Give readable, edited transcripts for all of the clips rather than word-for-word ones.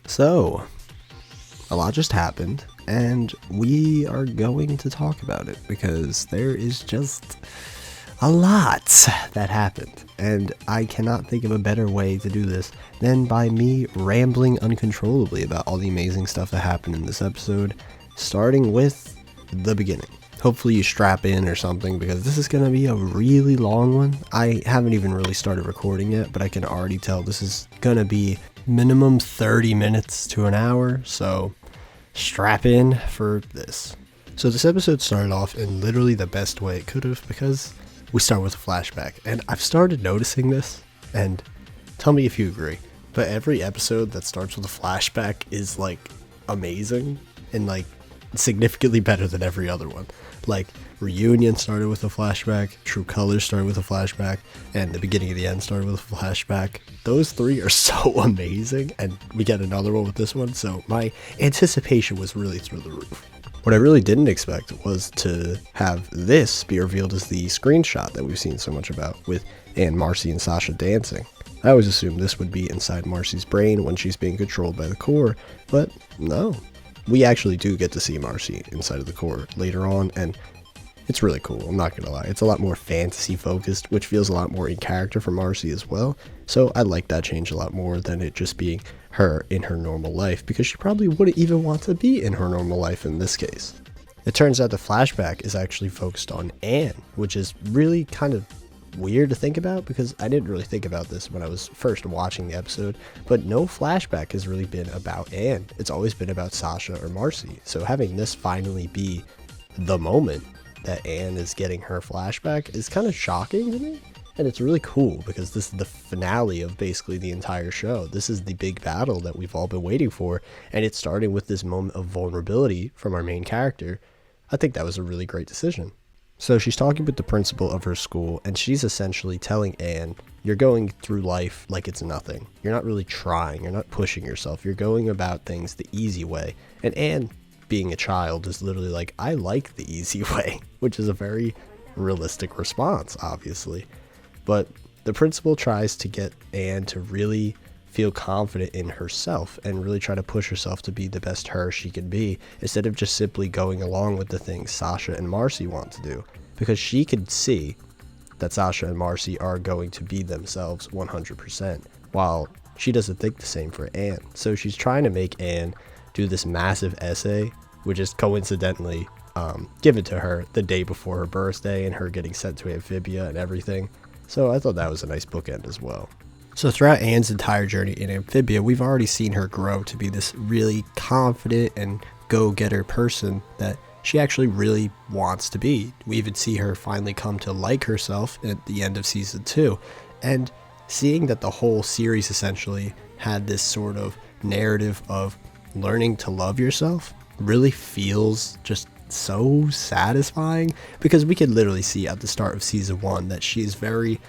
So, a lot just happened, and we are going to talk about it because there is just a lot that happened, and I cannot think of a better way to do this than by me rambling uncontrollably about all the amazing stuff that happened in this episode, starting with the beginning. Hopefully you strap in or something because this is going to be a really long one. I haven't even really started recording yet, but I can already tell this is going to be minimum 30 minutes to an hour, so strap in for this. So this episode started off in literally the best way it could have because we start with a flashback, and I've started noticing this, and tell me if you agree, but every episode that starts with a flashback is like amazing and like significantly better than every other one. Like Reunion started with a flashback, True Colors started with a flashback, and the beginning of the end started with a flashback. Those three are so amazing, and we get another one with this one, so my anticipation was really through the roof. What I really didn't expect was to have this be revealed as the screenshot that we've seen so much about with Marcy and Sasha dancing. I always assumed this would be inside Marcy's brain when she's being controlled by the core, but no. We actually do get to see Marcy inside of the core later on, and it's really cool, I'm not gonna lie. It's a lot more fantasy focused, which feels a lot more in character for Marcy as well, so I like that change a lot more than it just being her in her normal life, because she probably wouldn't even want to be in her normal life in this case. It turns out the flashback is actually focused on Anne, which is really kind of weird to think about because I didn't really think about this when I was first watching the episode, but no flashback has really been about Anne. It's always been about Sasha or Marcy, so having this finally be the moment that Anne is getting her flashback is kind of shocking to me, and it's really cool because this is the finale of basically the entire show. This is the big battle that we've all been waiting for, and it's starting with this moment of vulnerability from our main character. I think that was a really great decision. So she's talking with the principal of her school, and she's essentially telling Anne, you're going through life like it's nothing. You're not really trying, you're not pushing yourself, you're going about things the easy way. And Anne, being a child, is literally like, I like the easy way, which is a very realistic response, obviously. But the principal tries to get Anne to really feel confident in herself and really try to push herself to be the best her she can be, instead of just simply going along with the things Sasha and Marcy want to do, because she could see that Sasha and Marcy are going to be themselves 100%, while she doesn't think the same for Anne. So she's trying to make Anne do this massive essay, which is coincidentally given to her the day before her birthday and her getting sent to Amphibia and everything. So I thought that was a nice bookend as well. So throughout Anne's entire journey in Amphibia, we've already seen her grow to be this really confident and go-getter person that she actually really wants to be. We even see her finally come to like herself at the end of season 2. And seeing that the whole series essentially had this sort of narrative of learning to love yourself really feels just so satisfying, because we could literally see at the start of season 1 that she is very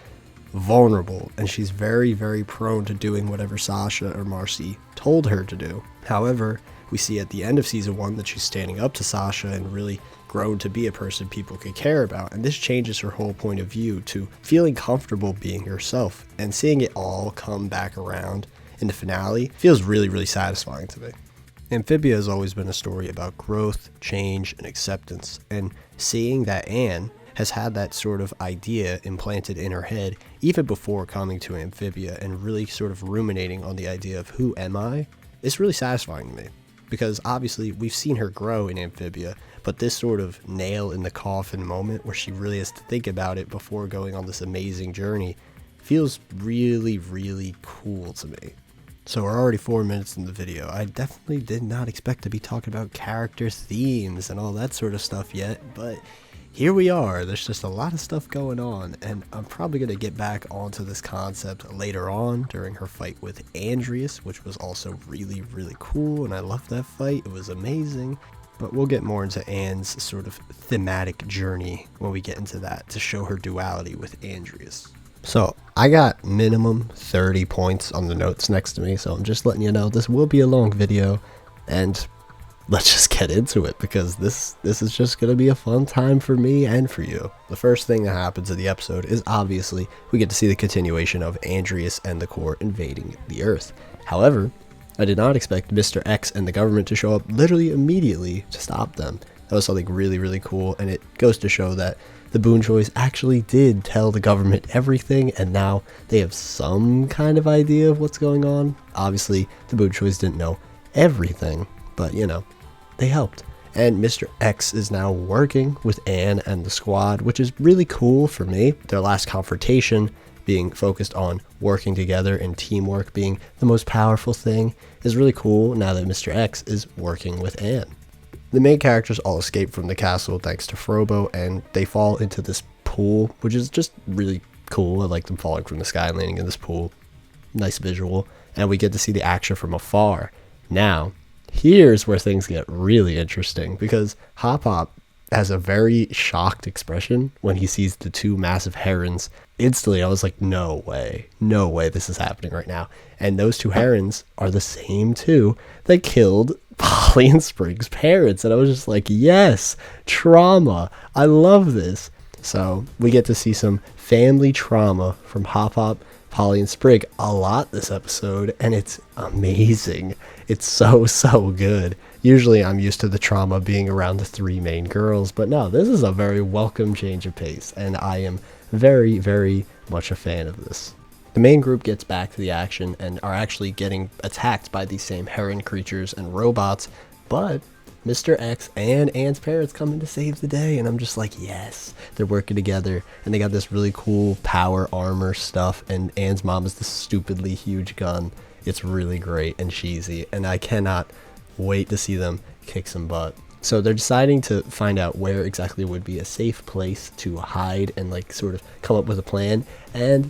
vulnerable and she's very, very prone to doing whatever Sasha or Marcy told her to do. However, we see at the end of season 1 that she's standing up to Sasha and really grown to be a person people could care about, and this changes her whole point of view to feeling comfortable being herself, and seeing it all come back around in the finale feels really, really satisfying to me. Amphibia has always been a story about growth, change, and acceptance, and seeing that Anne has had that sort of idea implanted in her head even before coming to Amphibia and really sort of ruminating on the idea of who am I, is really satisfying to me. Because obviously we've seen her grow in Amphibia, but this sort of nail in the coffin moment where she really has to think about it before going on this amazing journey feels really, really cool to me. So we're already 4 minutes in the video. I definitely did not expect to be talking about character themes and all that sort of stuff yet, but here we are. There's just a lot of stuff going on, and I'm probably going to get back onto this concept later on during her fight with Andrias, which was also really, really cool, and I loved that fight. It was amazing. But we'll get more into Anne's sort of thematic journey when we get into that to show her duality with Andrias. So I got minimum 30 points on the notes next to me, so I'm just letting you know this will be a long video, and let's just get into it, because this is just going to be a fun time for me and for you. The first thing that happens in the episode is obviously we get to see the continuation of Andrias and the Corps invading the Earth. However, I did not expect Mr. X and the government to show up literally immediately to stop them. That was something really, really cool, and it goes to show that the Boonchoys actually did tell the government everything, and now they have some kind of idea of what's going on. Obviously, the Boonchoys didn't know everything, but you know, they helped. And Mr. X is now working with Anne and the squad, which is really cool for me. Their last confrontation being focused on working together and teamwork being the most powerful thing is really cool now that Mr. X is working with Anne. The main characters all escape from the castle thanks to Frobo, and they fall into this pool, which is just really cool. I like them falling from the sky and landing in this pool. Nice visual. And we get to see the action from afar. Now, here's where things get really interesting, because Hop Hop has a very shocked expression when he sees the two massive herons. Instantly, I was like, no way this is happening right now. And those two herons are the same two that killed Polly and Spring's parents. And I was just like, yes, trauma. I love this. So we get to see some family trauma from Hop Hop, Polly, and Sprig a lot this episode, and it's amazing. It's so good. Usually I'm used to the trauma being around the three main girls, but no, this is a very welcome change of pace, and I am very much a fan of this. The main group gets back to the action and are actually getting attacked by these same heron creatures and robots, but Mr. X and Anne's parents come in to save the day, and I'm just like, yes, they're working together, and they got this really cool power armor stuff, and Anne's mom is this stupidly huge gun. It's really great and cheesy, and I cannot wait to see them kick some butt. So they're deciding to find out where exactly would be a safe place to hide and like sort of come up with a plan, and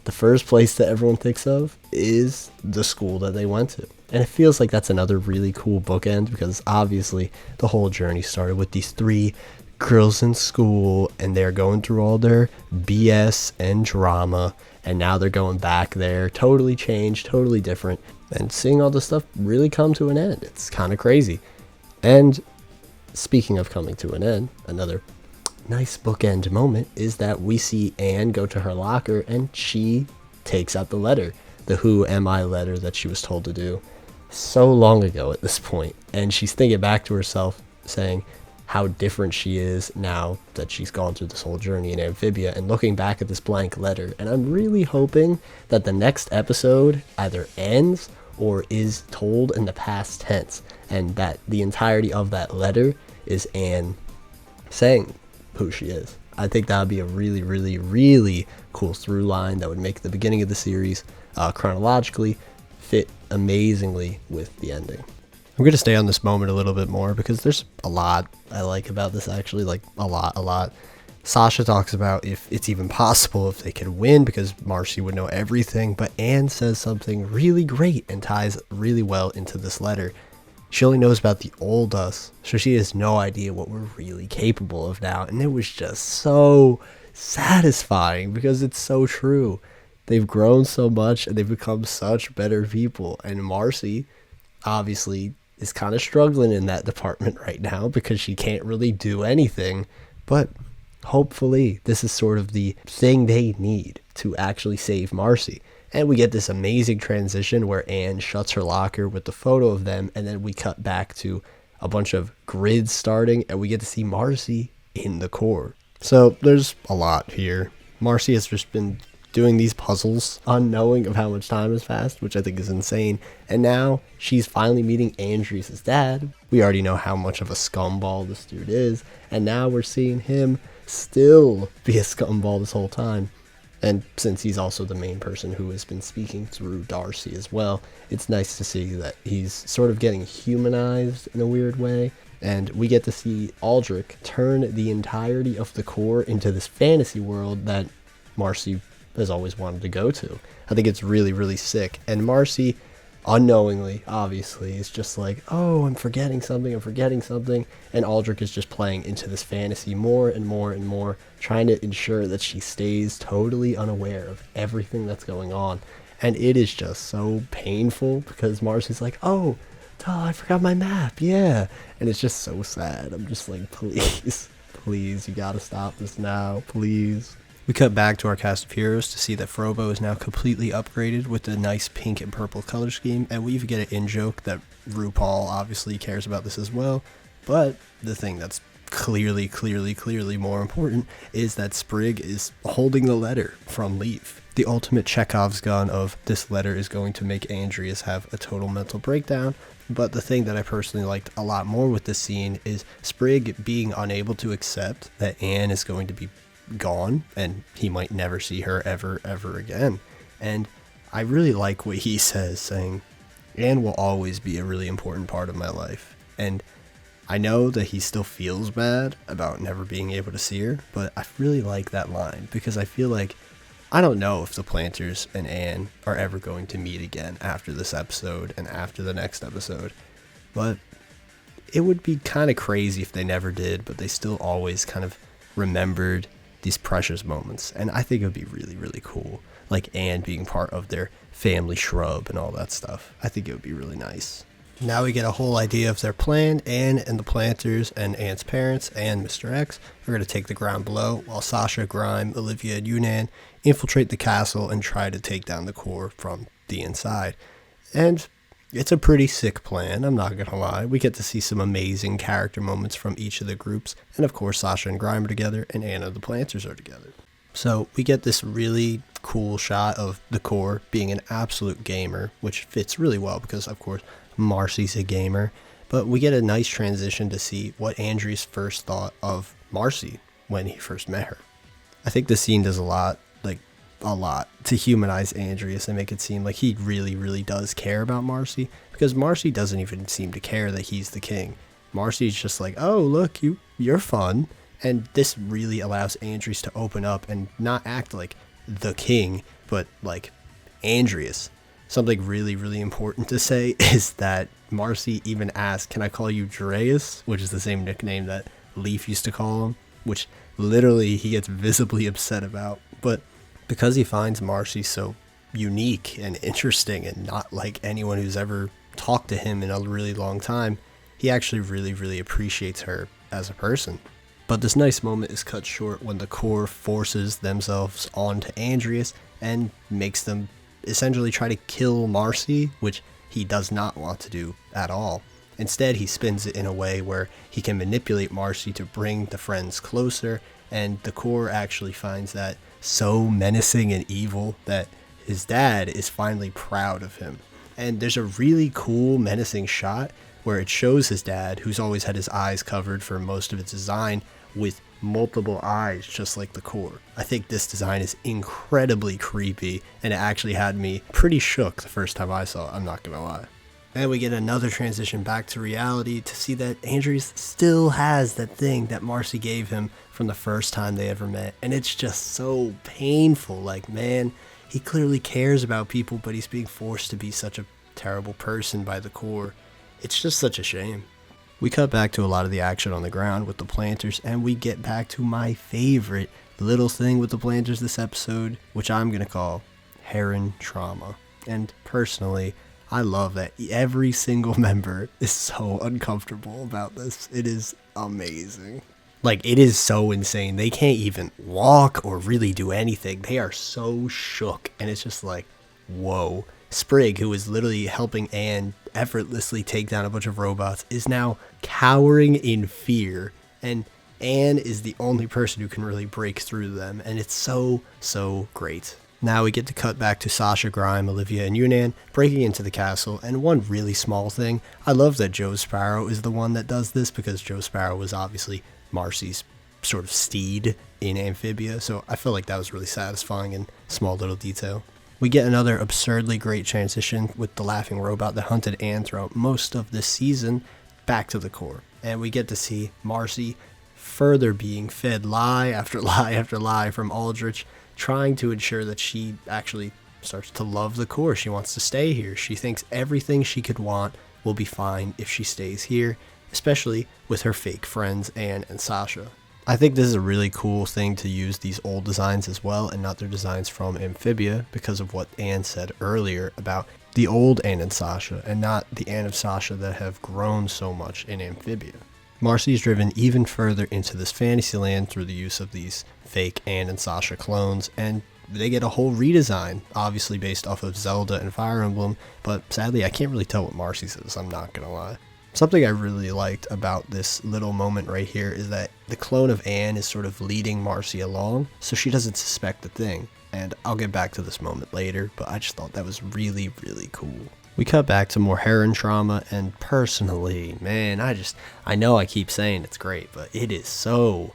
the first place that everyone thinks of is the school that they went to. And it feels like that's another really cool bookend, because obviously the whole journey started with these three girls in school, and they're going through all their BS and drama, and now they're going back there, totally changed, totally different, and seeing all this stuff really come to an end. It's kind of crazy. And speaking of coming to an end, another nice bookend moment is that we see Anne go to her locker, and she takes out the letter, the who am I letter that she was told to do so long ago at this point. And she's thinking back to herself, saying how different she is now that she's gone through this whole journey in Amphibia, and looking back at this blank letter. And I'm really hoping that the next episode either ends or is told in the past tense, and that the entirety of that letter is Anne saying who she is. I think that would be a really cool through line that would make the beginning of the series chronologically fit amazingly with the ending. I'm going to stay on this moment a little bit more because there's a lot I like about this, actually, like a lot. Sasha talks about if it's even possible if they could win because Marcy would know everything, but Anne says something really great and ties really well into this letter. She only knows about the old us, so she has no idea what we're really capable of now, and it was just so satisfying because it's so true. They've grown so much and they've become such better people, and Marcy obviously is kind of struggling in that department right now because she can't really do anything, but hopefully this is sort of the thing they need to actually save Marcy. And we get this amazing transition where Anne shuts her locker with the photo of them, and then we cut back to a bunch of grids starting, and we get to see Marcy in the core. So there's a lot here. Marcy has just been doing these puzzles, unknowing of how much time has passed, which I think is insane. And now she's finally meeting Andrias' dad. We already know how much of a scumball this dude is, and now we're seeing him still be a scumball this whole time. And since he's also the main person who has been speaking through Darcy as well, it's nice to see that he's sort of getting humanized in a weird way. And we get to see Aldrich turn the entirety of the core into this fantasy world that Marcy has always wanted to go to. I think it's really sick. And Marcy, unknowingly, obviously, is just like, oh, I'm forgetting something. And Aldrich is just playing into this fantasy more and more, trying to ensure that she stays totally unaware of everything that's going on. And it is just so painful because Marcy's like, oh, duh, I forgot my map, yeah. And it's just so sad. I'm just like, please, you gotta stop this now, please. We cut back to our cast of heroes to see that Frobo is now completely upgraded with a nice pink and purple color scheme, and we even get an in-joke that RuPaul obviously cares about this as well, but the thing that's clearly more important is that Sprig is holding the letter from Leaf. The ultimate Chekhov's gun of this letter is going to make Andrias have a total mental breakdown, but the thing that I personally liked a lot more with this scene is Sprig being unable to accept that Anne is going to be gone and he might never see her ever again. And I really like what he says, saying, Anne will always be a really important part of my life. And I know that he still feels bad about never being able to see her, but I really like that line because I feel like I don't know if the Planters and Anne are ever going to meet again after this episode and after the next episode, but it would be kind of crazy if they never did, but they still always kind of remembered these precious moments, and I think it would be really cool, like Anne being part of their family shrub and all that stuff. I think it would be really nice. Now we get a whole idea of their plan. Anne and the Planters and Anne's parents and Mr. X are going to take the ground below, while Sasha, Grime, Olivia, and Yunnan infiltrate the castle and try to take down the core from the inside. And it's a pretty sick plan, I'm not going to lie. We get to see some amazing character moments from each of the groups, and of course Sasha and Grime are together, and Anne and the Planters are together. So we get this really cool shot of the core being an absolute gamer, which fits really well because, of course, Marcy's a gamer. But we get a nice transition to see what Andrias first thought of Marcy when he first met her. I think this scene does a lot to humanize Andrias and make it seem like he really does care about Marcy, because Marcy doesn't even seem to care that he's the king. Marcy's just like, oh, look, you're fun. And this really allows Andrias to open up and not act like the king, but like Andrias. Something really important to say is that Marcy even asked, can I call you Dreas? Which is the same nickname that Leaf used to call him, which literally he gets visibly upset about. But because he finds Marcy so unique and interesting and not like anyone who's ever talked to him in a really long time, he actually really appreciates her as a person. But this nice moment is cut short when the core forces themselves onto Andrias and makes them essentially try to kill Marcy, which he does not want to do at all. Instead, he spins it in a way where he can manipulate Marcy to bring the friends closer, and the core actually finds that so menacing and evil that his dad is finally proud of him. And there's a really cool menacing shot where it shows his dad, who's always had his eyes covered for most of its design, with multiple eyes just like the core. I think this design is incredibly creepy, and it actually had me pretty shook the first time I saw it, I'm not gonna lie. Then we get another transition back to reality to see that Andrias still has that thing that Marcy gave him from the first time they ever met, and it's just so painful. Like, man, he clearly cares about people, but he's being forced to be such a terrible person by the core. It's just such a shame. We cut back to a lot of the action on the ground with the Planters, and we get back to my favorite little thing with the Planters this episode, which I'm going to call Heron Trauma. And personally, I love that every single member is so uncomfortable about this. It is amazing. Like, it is so insane. They can't even walk or really do anything. They are so shook, and it's just like, whoa. Sprig, who is literally helping Anne effortlessly take down a bunch of robots, is now cowering in fear, and Anne is the only person who can really break through them, and it's so great. Now we get to cut back to Sasha, Grime, Olivia, and Yunnan breaking into the castle, and one really small thing, I love that Joe Sparrow is the one that does this, because Joe Sparrow was obviously Marcy's sort of steed in Amphibia, so I feel like that was really satisfying and small little detail. We get another absurdly great transition with the laughing robot that hunted Anne throughout most of this season back to the core. And we get to see Marcy further being fed lie after lie after lie from Aldrich, trying to ensure that she actually starts to love the core. She wants to stay here. She thinks everything she could want will be fine if she stays here, especially with her fake friends Anne and Sasha. I think this is a really cool thing to use these old designs as well and not their designs from Amphibia, because of what Anne said earlier about the old Anne and Sasha and not the Anne of Sasha that have grown so much in Amphibia. Marcy is driven even further into this fantasy land through the use of these fake Anne and Sasha clones, and they get a whole redesign, obviously based off of Zelda and Fire Emblem, but sadly I can't really tell what Marcy's is, I'm not gonna lie. Something I really liked about this little moment right here is that the clone of Anne is sort of leading Marcy along, so she doesn't suspect the thing, and I'll get back to this moment later, but I just thought that was really, really cool. We cut back to more Heron trauma, and personally, man, I know I keep saying it's great, but it is so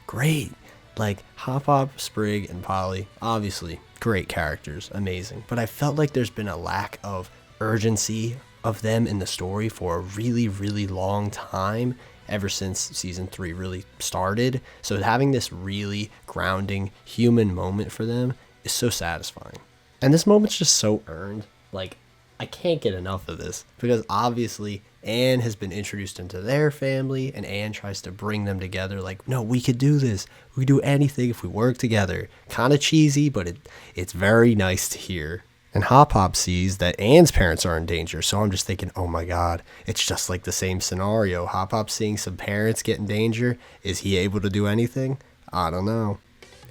great. Like, Hop Hop, Sprig, and Polly, obviously, great characters, amazing. But I felt like there's been a lack of urgency of them in the story for a really, really long time, ever since Season 3 really started. So having this really grounding human moment for them is so satisfying. And this moment's just so earned. Like, I can't get enough of this, because obviously Anne has been introduced into their family, and Anne tries to bring them together like, no, we could do this. We could do anything if we work together. Kind of cheesy, but it's very nice to hear. And Hop Hop sees that Anne's parents are in danger, so I'm just thinking, oh my god, it's just like the same scenario. Hop Hop seeing some parents get in danger. Is he able to do anything? I don't know.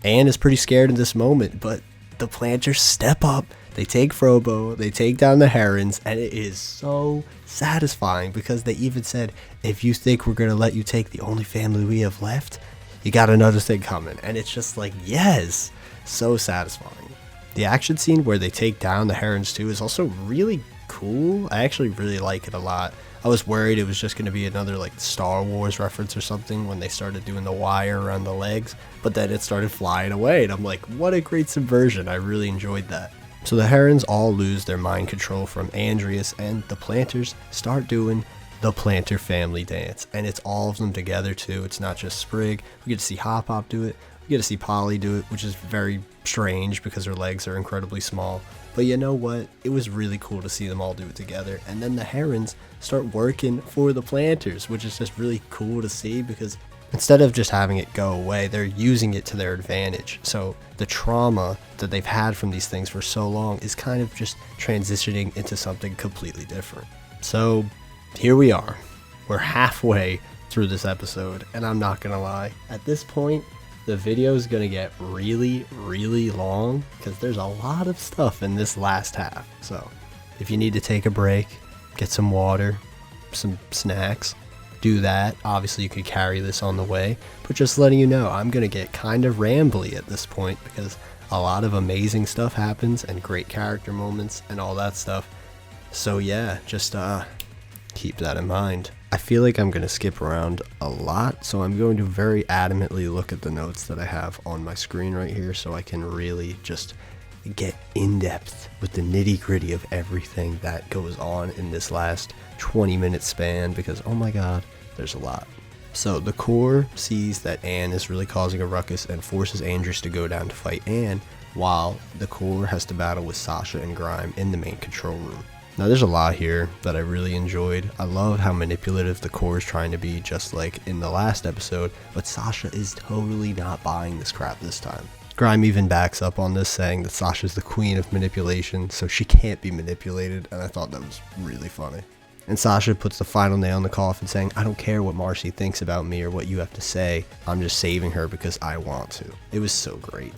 Anne is pretty scared in this moment, but the planters step up. They take Frobo, they take down the Herons, and it is so satisfying, because they even said, if you think we're going to let you take the only family we have left, you got another thing coming. And it's just like, yes, so satisfying. The action scene where they take down the Herons too is also really cool. I actually really like it a lot. I was worried it was just going to be another like Star Wars reference or something when they started doing the wire around the legs, but then it started flying away, and I'm like, what a great subversion. I really enjoyed that. So the Herons all lose their mind control from Andrias, and the planters start doing the planter family dance, and it's all of them together too. It's not just Sprig. We get to see Hop Hop do it. We get to see Polly do it, which is very strange because her legs are incredibly small. But you know what? It was really cool to see them all do it together. And then the Herons start working for the planters, which is just really cool to see, because instead of just having it go away, they're using it to their advantage. So the trauma that they've had from these things for so long is kind of just transitioning into something completely different. So here we are. We're halfway through this episode, and I'm not gonna lie, at this point the video is gonna get really, really long, because there's a lot of stuff in this last half. So if you need to take a break, get some water, some snacks, do that. Obviously you could carry this on the way, but just letting you know, I'm gonna get kind of rambly at this point, because a lot of amazing stuff happens and great character moments and all that stuff. So yeah, just keep that in mind. I feel like I'm gonna skip around a lot, so I'm going to very adamantly look at the notes that I have on my screen right here, so I can really just get in depth with the nitty gritty of everything that goes on in this last 20-minute span, because oh my god, there's a lot. So the Corps sees that Anne is really causing a ruckus and forces Andrias to go down to fight Anne, while the Corps has to battle with Sasha and Grime in the main control room. Now there's a lot here that I really enjoyed. I love how manipulative the Corps is trying to be, just like in the last episode, but Sasha is totally not buying this crap this time. Grime even backs up on this, saying that Sasha's the queen of manipulation, so she can't be manipulated, and I thought that was really funny. And Sasha puts the final nail in the coffin, saying, I don't care what Marcy thinks about me or what you have to say, I'm just saving her because I want to. It was so great.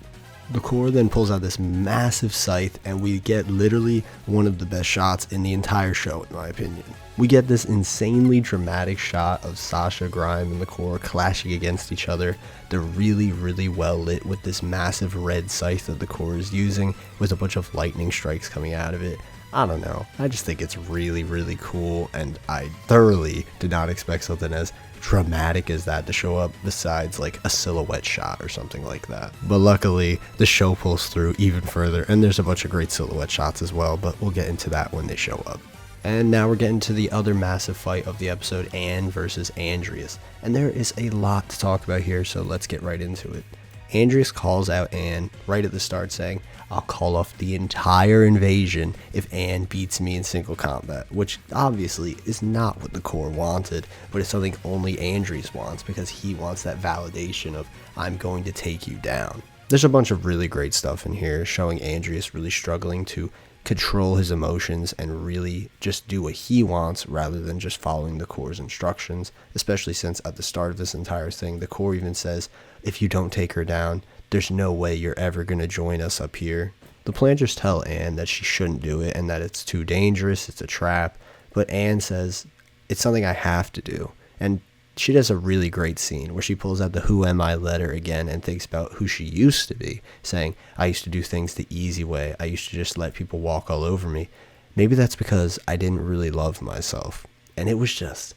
The Corps then pulls out this massive scythe, and we get literally one of the best shots in the entire show, in my opinion. We get this insanely dramatic shot of Sasha, Grime, and the Corps clashing against each other. They're really, really well lit with this massive red scythe that the Corps is using, with a bunch of lightning strikes coming out of it. I don't know, I just think it's really, really cool, and I thoroughly did not expect something as dramatic as that to show up, besides like a silhouette shot or something like that. But luckily the show pulls through even further, and there's a bunch of great silhouette shots as well, but we'll get into that when they show up. And now we're getting to the other massive fight of the episode, Anne versus Andrias, and there is a lot to talk about here, so let's get right into it. Andrias calls out Anne right at the start, saying, I'll call off the entire invasion if Anne beats me in single combat, which obviously is not what the Corps wanted, but it's something only Andrias wants, because he wants that validation of, I'm going to take you down. There's a bunch of really great stuff in here, showing Andrias really struggling to control his emotions and really just do what he wants rather than just following the Core's instructions, especially since at the start of this entire thing, the Core even says, if you don't take her down, there's no way you're ever going to join us up here. The planters tell Anne that she shouldn't do it and that it's too dangerous, it's a trap, but Anne says, it's something I have to do. And she does a really great scene where she pulls out the who am I letter again and thinks about who she used to be, saying, I used to do things the easy way. I used to just let people walk all over me. Maybe that's because I didn't really love myself. And it was just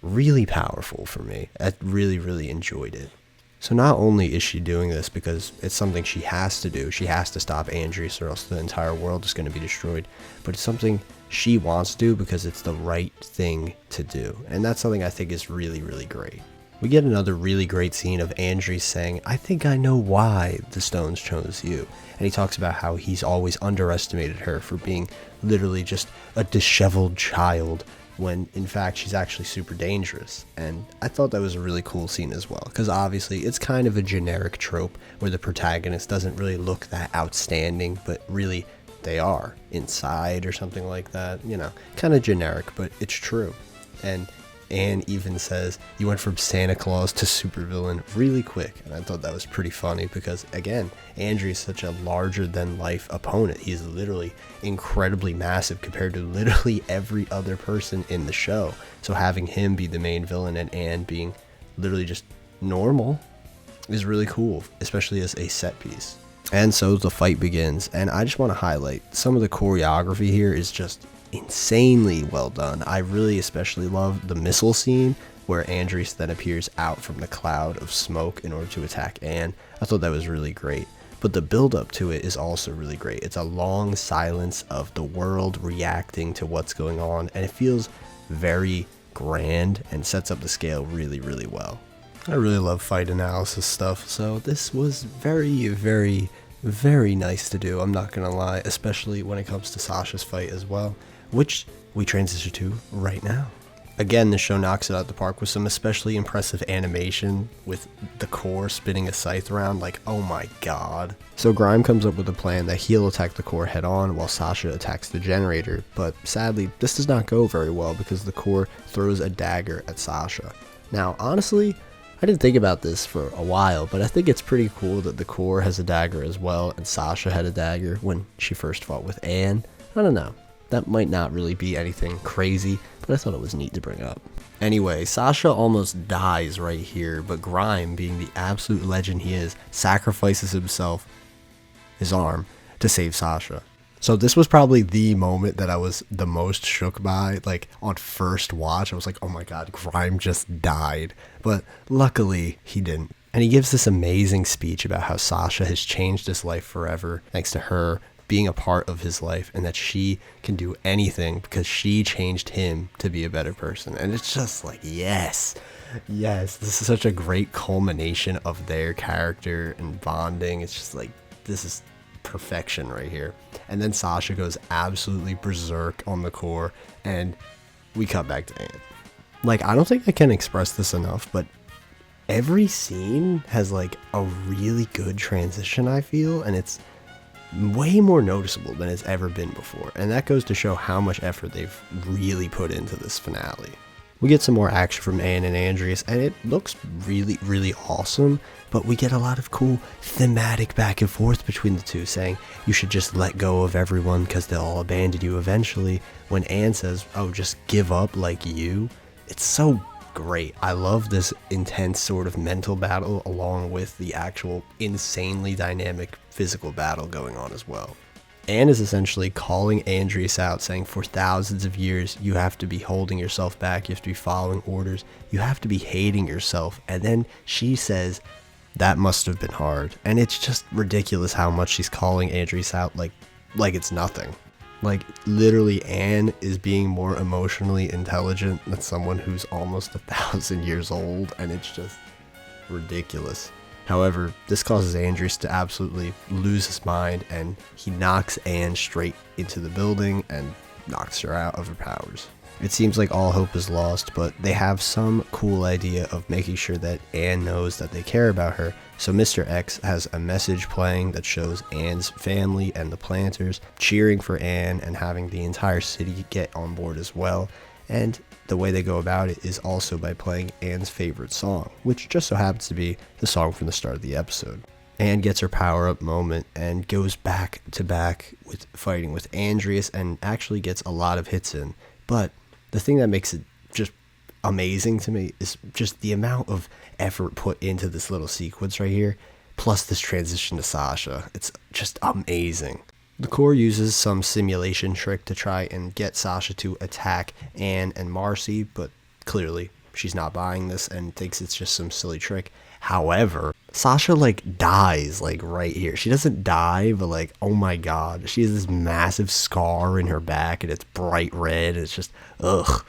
really powerful for me. I really, really enjoyed it. So not only is she doing this because it's something she has to do, she has to stop Andrias or else the entire world is going to be destroyed, but it's something she wants to do because it's the right thing to do. And that's something I think is really, really great. We get another really great scene of Andrias saying, I think I know why the stones chose you. And he talks about how he's always underestimated her for being literally just a disheveled child when in fact she's actually super dangerous. And I thought that was a really cool scene as well, because obviously it's kind of a generic trope where the protagonist doesn't really look that outstanding, but really they are inside or something like that, you know, kind of generic, but it's true. And Anne even says, you went from Santa Claus to supervillain really quick. And I thought that was pretty funny because, again, Andrias is such a larger-than-life opponent. He's literally incredibly massive compared to literally every other person in the show. So having him be the main villain and Anne being literally just normal is really cool, especially as a set piece. And so the fight begins, and I just want to highlight some of the choreography here is just insanely well done. I really especially love the missile scene where Andrias then appears out from the cloud of smoke in order to attack Anne. I thought that was really great. But the build up to it is also really great. It's a long silence of the world reacting to what's going on, and it feels very grand and sets up the scale really, really well. I really love fight analysis stuff, so this was very, very, very nice to do, I'm not gonna lie, especially when it comes to Sasha's fight as well, which we transition to right now. Again, the show knocks it out the park with some especially impressive animation with the Core spinning a scythe around, like, oh my god. So Grime comes up with a plan that he'll attack the Core head on while Sasha attacks the generator, but sadly, this does not go very well because the Core throws a dagger at Sasha. Now, honestly, I didn't think about this for a while, but I think it's pretty cool that the Core has a dagger as well, and Sasha had a dagger when she first fought with Anne. I don't know. That might not really be anything crazy, but I thought it was neat to bring up. Anyway, Sasha almost dies right here, but Grime, being the absolute legend he is, sacrifices himself, his arm, to save Sasha. So this was probably the moment that I was the most shook by. Like, on first watch, I was like, oh my god, Grime just died. But luckily, he didn't. And he gives this amazing speech about how Sasha has changed his life forever, thanks to her being a part of his life, and that she can do anything because she changed him to be a better person. And it's just like, yes, this is such a great culmination of their character and bonding. It's just like, this is perfection right here. And then Sasha goes absolutely berserk on the Core, and we cut back to Anne. Like, I don't think I can express this enough, but every scene has like a really good transition, I feel, and it's way more noticeable than it's ever been before, and that goes to show how much effort they've really put into this finale. We get some more action from Anne and Andrias, and it looks really, really awesome, but we get a lot of cool thematic back and forth between the two, saying you should just let go of everyone because they'll all abandon you eventually, when Anne says, oh, just give up like you. It's so great. I love this intense sort of mental battle along with the actual insanely dynamic physical battle going on as well. Anne is essentially calling Andrias out, saying for thousands of years you have to be holding yourself back, you have to be following orders, you have to be hating yourself. And then she says that must have been hard, and it's just ridiculous how much she's calling Andrias out like it's nothing. Like, literally, Anne is being more emotionally intelligent than someone who's almost 1,000 years old, and it's just ridiculous. However, this causes Andrias to absolutely lose his mind, and he knocks Anne straight into the building, and knocks her out of her powers. It seems like all hope is lost, but they have some cool idea of making sure that Anne knows that they care about her. So Mr. X has a message playing that shows Anne's family and the planters cheering for Anne and having the entire city get on board as well. And the way they go about it is also by playing Anne's favorite song, which just so happens to be the song from the start of the episode. Anne gets her power-up moment and goes back to back with fighting with Andrias and actually gets a lot of hits in. But the thing that makes it just amazing to me is just the amount of effort put into this little sequence right here, plus this transition to Sasha. It's just amazing. The Corps uses some simulation trick to try and get Sasha to attack Anne and Marcy, but clearly she's not buying this and thinks it's just some silly trick. However, Sasha dies right here. She doesn't die, but oh my god, she has this massive scar in her back and it's bright red. It's just ugh.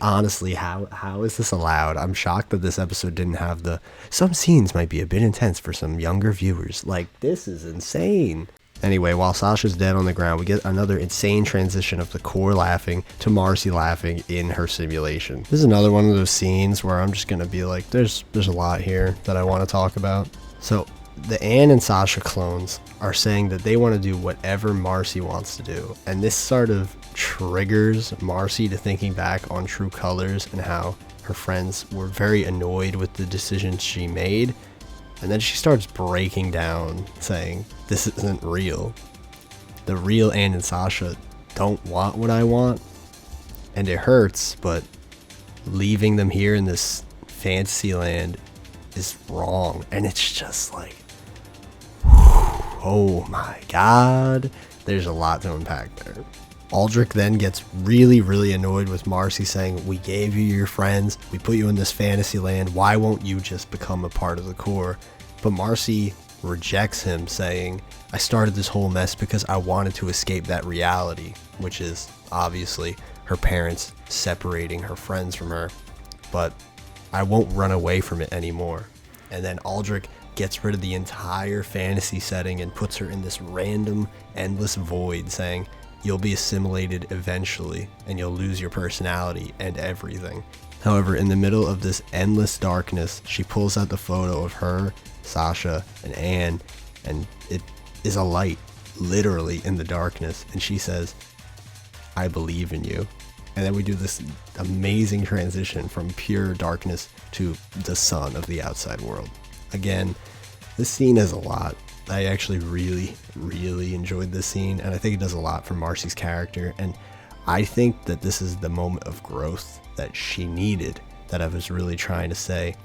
Honestly, how is this allowed? I'm shocked that this episode didn't have some scenes might be a bit intense for some younger viewers. This is insane. Anyway, while Sasha's dead on the ground, we get another insane transition of the Corps laughing to Marcy laughing in her simulation. This is another one of those scenes where I'm just going to be like, there's a lot here that I want to talk about. So the Anne and Sasha clones are saying that they want to do whatever Marcy wants to do. And this sort of triggers Marcy to thinking back on True Colors and how her friends were very annoyed with the decisions she made. And then she starts breaking down, saying, this isn't real. The real Anne and Sasha don't want what I want. And it hurts, but leaving them here in this fantasy land is wrong. And it's just oh my god. There's a lot to unpack there. Aldrich then gets really, really annoyed with Marcy saying, we gave you your friends, we put you in this fantasy land, why won't you just become a part of the Corps? But Marcy rejects him, saying, I started this whole mess because I wanted to escape that reality, which is obviously her parents separating her friends from her, but I won't run away from it anymore. And then Aldrich gets rid of the entire fantasy setting and puts her in this random, endless void, saying, you'll be assimilated eventually, and you'll lose your personality and everything. However, in the middle of this endless darkness, she pulls out the photo of her, Sasha, and Anne, and it is a light, literally in the darkness, and she says, I believe in you. And then we do this amazing transition from pure darkness to the sun of the outside world. Again, this scene is a lot. I actually really, really enjoyed this scene, and I think it does a lot for Marcy's character, and I think that this is the moment of growth that she needed, that I was really trying to say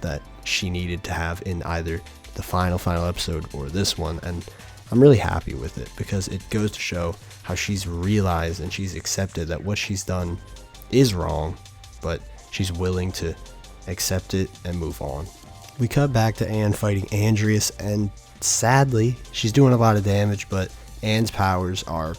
that she needed to have in either the final episode or this one, and I'm really happy with it because it goes to show how she's realized and she's accepted that what she's done is wrong, but she's willing to accept it and move on. We cut back to Anne fighting Andrias, and sadly, she's doing a lot of damage, but Anne's powers are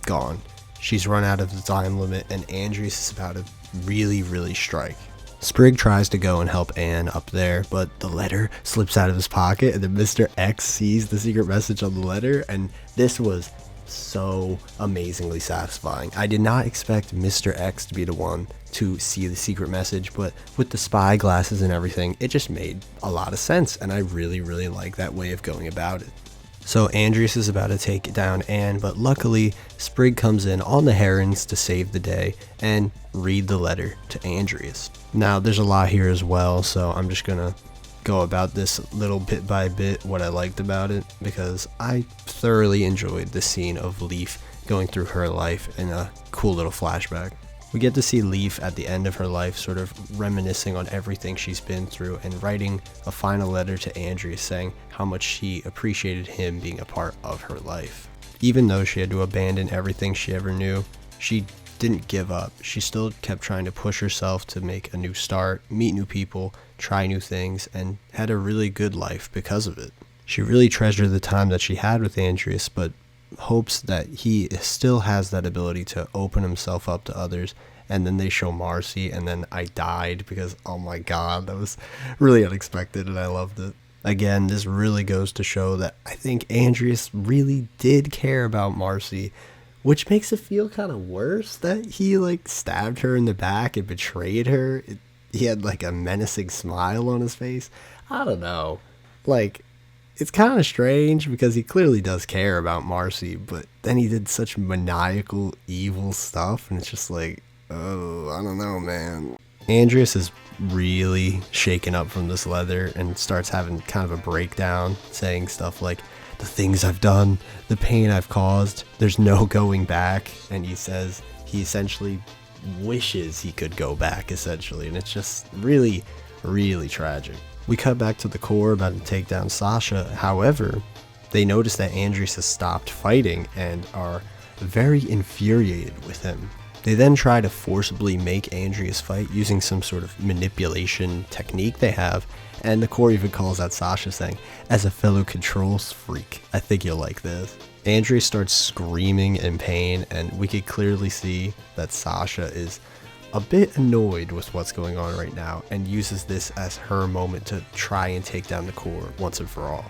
gone. She's run out of the time limit, and Andrias is about to really, really strike. Sprig tries to go and help Anne up there, but the letter slips out of his pocket, and then Mr. X sees the secret message on the letter, and this was so amazingly satisfying. I did not expect Mr. X to be the one to see the secret message, but with the spy glasses and everything, it just made a lot of sense, and I really, really like that way of going about it. So Andrias is about to take down Anne, but luckily Sprig comes in on the herons to save the day and read the letter to Andrias. Now there's a lot here as well, so I'm just gonna go about this little bit by bit what I liked about it, because I thoroughly enjoyed the scene of Leaf going through her life in a cool little flashback. We get to see Leaf at the end of her life sort of reminiscing on everything she's been through and writing a final letter to Andrias saying how much she appreciated him being a part of her life. Even though she had to abandon everything she ever knew, she didn't give up. She still kept trying to push herself to make a new start, meet new people, try new things, and had a really good life because of it. She really treasured the time that she had with Andrias, but hopes that he still has that ability to open himself up to others. And then they show Marcy, and then I died because, oh my god, that was really unexpected and I loved it. Again, this really goes to show that I think Andrias really did care about Marcy which makes it feel kind of worse that he like stabbed her in the back and betrayed her. He had like a menacing smile on his face. I don't know. Like, it's kind of strange because he clearly does care about Marcy, but then he did such maniacal, evil stuff, and it's just like, oh, I don't know, man. Andrias is really shaken up from this leather and starts having kind of a breakdown, saying stuff like, the things I've done, the pain I've caused, there's no going back. And he says he essentially wishes he could go back, essentially, and it's just really, really tragic. We cut back to the core about to take down Sasha. However, they notice that Andrias has stopped fighting and are very infuriated with him. They then try to forcibly make Andrias fight using some sort of manipulation technique they have, and the core even calls out Sasha, saying, as a fellow controls freak, I think you'll like this. Andrias starts screaming in pain, and we could clearly see that Sasha is a bit annoyed with what's going on right now and uses this as her moment to try and take down the core once and for all.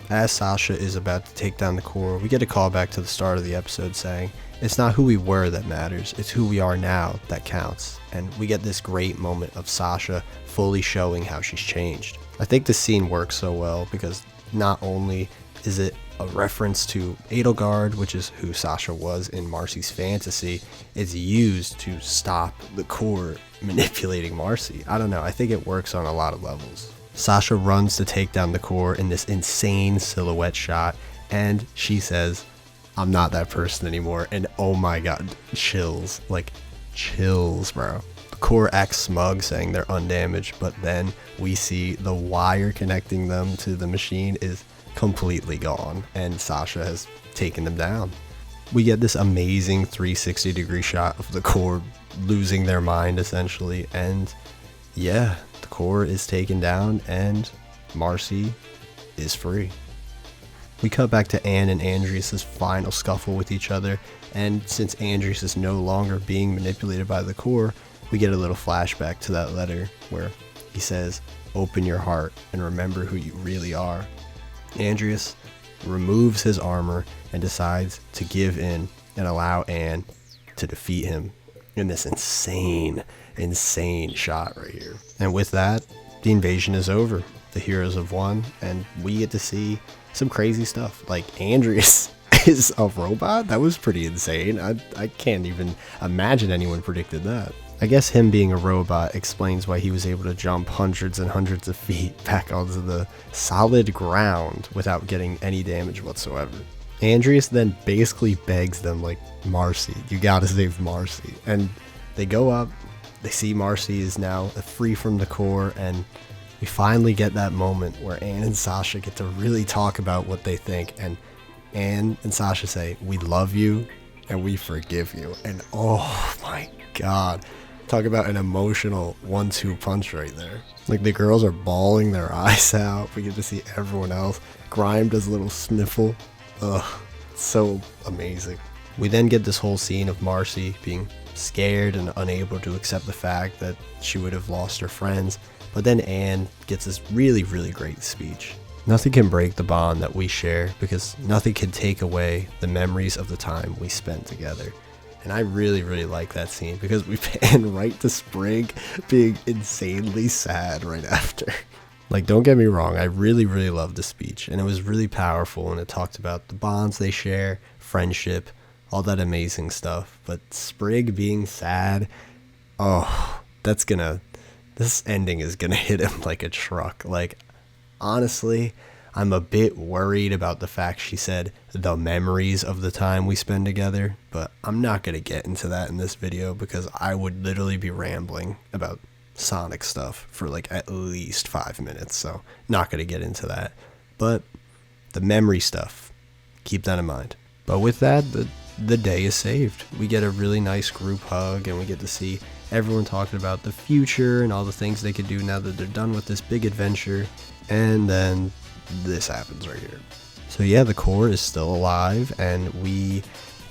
As Sasha is about to take down the core, we get a call back to the start of the episode saying, it's not who we were that matters, it's who we are now that counts. And we get this great moment of Sasha fully showing how she's changed. I think this scene works so well because not only is it a reference to Edelgard, which is who Sasha was in Marcy's fantasy, it's used to stop the core manipulating Marcy. I don't know, I think it works on a lot of levels. Sasha runs to take down the core in this insane silhouette shot, and she says, I'm not that person anymore, and oh my god, chills, like chills, bro. The core acts smug, saying they're undamaged, but then we see the wire connecting them to the machine is completely gone, and Sasha has taken them down. We get this amazing 360 degree shot of the core losing their mind, essentially, and yeah, the core is taken down, and Marcy is free. We cut back to Anne and Andrias' final scuffle with each other, and since Andrias is no longer being manipulated by the core, we get a little flashback to that letter where he says, open your heart and remember who you really are. Andrias removes his armor and decides to give in and allow Anne to defeat him in this insane shot right here. And with that, the invasion is over. The heroes have won, and we get to see some crazy stuff. Like, Andrias is a robot? That was pretty insane. I can't even imagine anyone predicted that. I guess him being a robot explains why he was able to jump hundreds and hundreds of feet back onto the solid ground without getting any damage whatsoever. Andrias then basically begs them, like, Marcy, you gotta save Marcy. And they go up, they see Marcy is now free from the core, and we finally get that moment where Anne and Sasha get to really talk about what they think, and Anne and Sasha say, we love you and we forgive you. And oh my god, talk about an emotional 1-2 punch right there. Like, the girls are bawling their eyes out. We get to see everyone else. Grime does a little sniffle. Ugh, so amazing. We then get this whole scene of Marcy being scared and unable to accept the fact that she would have lost her friends. But then Anne gets this really, really great speech. Nothing can break the bond that we share because nothing can take away the memories of the time we spent together. And I really, really like that scene because we pan right to Sprig being insanely sad right after. Like, don't get me wrong, I really, really love the speech, and it was really powerful, and it talked about the bonds they share, friendship, all that amazing stuff. But Sprig being sad, oh, this ending is gonna hit him like a truck. Like, honestly, I'm a bit worried about the fact she said the memories of the time we spend together, but I'm not gonna get into that in this video because I would literally be rambling about Sonic stuff for like at least 5 minutes, so not gonna get into that. But the memory stuff, keep that in mind. But with that, the day is saved. We get a really nice group hug, and we get to see everyone talking about the future and all the things they could do now that they're done with this big adventure. And then this happens right here. So yeah, the core is still alive, and we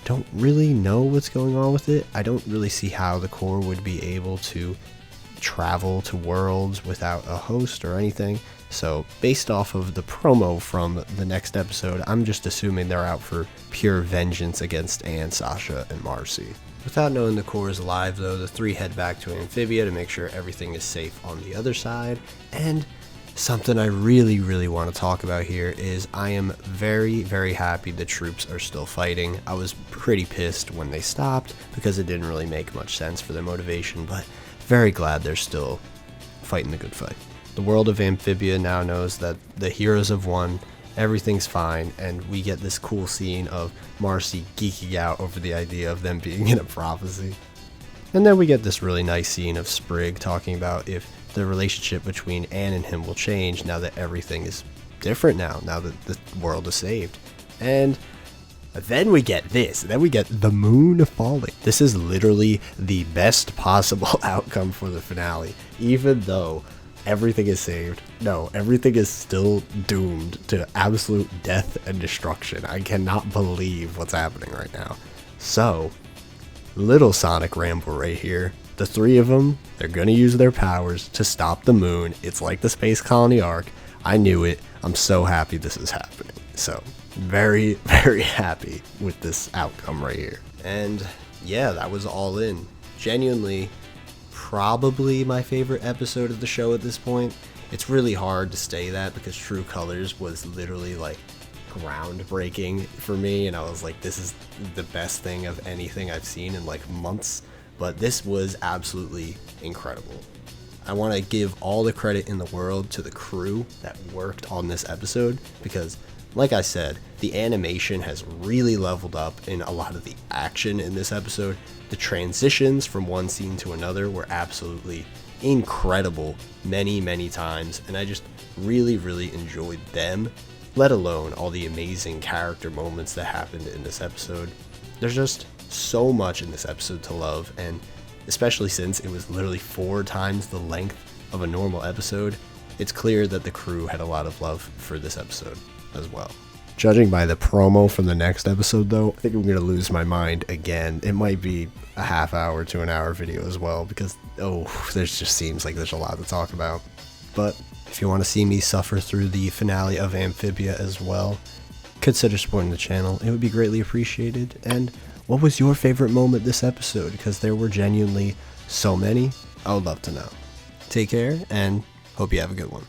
don't really know what's going on with it. I don't really see how the core would be able to travel to worlds without a host or anything. So based off of the promo from the next episode, I'm just assuming they're out for pure vengeance against Anne, Sasha, and Marcy. Without knowing the core is alive though, the three head back to Amphibia to make sure everything is safe on the other side. And something I really want to talk about here is I am very happy the troops are still fighting. I was pretty pissed when they stopped because it didn't really make much sense for their motivation, but very glad they're still fighting the good fight. The world of Amphibia now knows that the heroes have won, everything's fine, and we get this cool scene of Marcy geeking out over the idea of them being in a prophecy. And then we get this really nice scene of Sprig talking about if the relationship between Anne and him will change now that everything is different now that the world is saved. And then we get this. Then we get the moon falling. This is literally the best possible outcome for the finale, even though everything is saved. No, everything is still doomed to absolute death and destruction. I cannot believe what's happening right now. So, little Sonic Ramble right here. The three of them, they're gonna use their powers to stop the moon. It's like the Space Colony arc. I knew it. I'm so happy this is happening. So, very happy with this outcome right here. And yeah, that was all in. Genuinely, probably my favorite episode of the show at this point. It's really hard to say that because True Colors was literally like groundbreaking for me, and I was like, this is the best thing of anything I've seen in like months. But this was absolutely incredible. I want to give all the credit in the world to the crew that worked on this episode because, like I said, the animation has really leveled up in a lot of the action in this episode. The transitions from one scene to another were absolutely incredible many times, and I just really enjoyed them, let alone all the amazing character moments that happened in this episode. There's just so much in this episode to love, and especially since it was literally 4 times the length of a normal episode, it's clear that the crew had a lot of love for this episode as well. Judging by the promo from the next episode though, I think I'm going to lose my mind again. It might be a half hour to an hour video as well because, there's just seems like there's a lot to talk about. But if you want to see me suffer through the finale of Amphibia as well, consider supporting the channel. It would be greatly appreciated. And what was your favorite moment this episode? Because there were genuinely so many. I would love to know. Take care and hope you have a good one.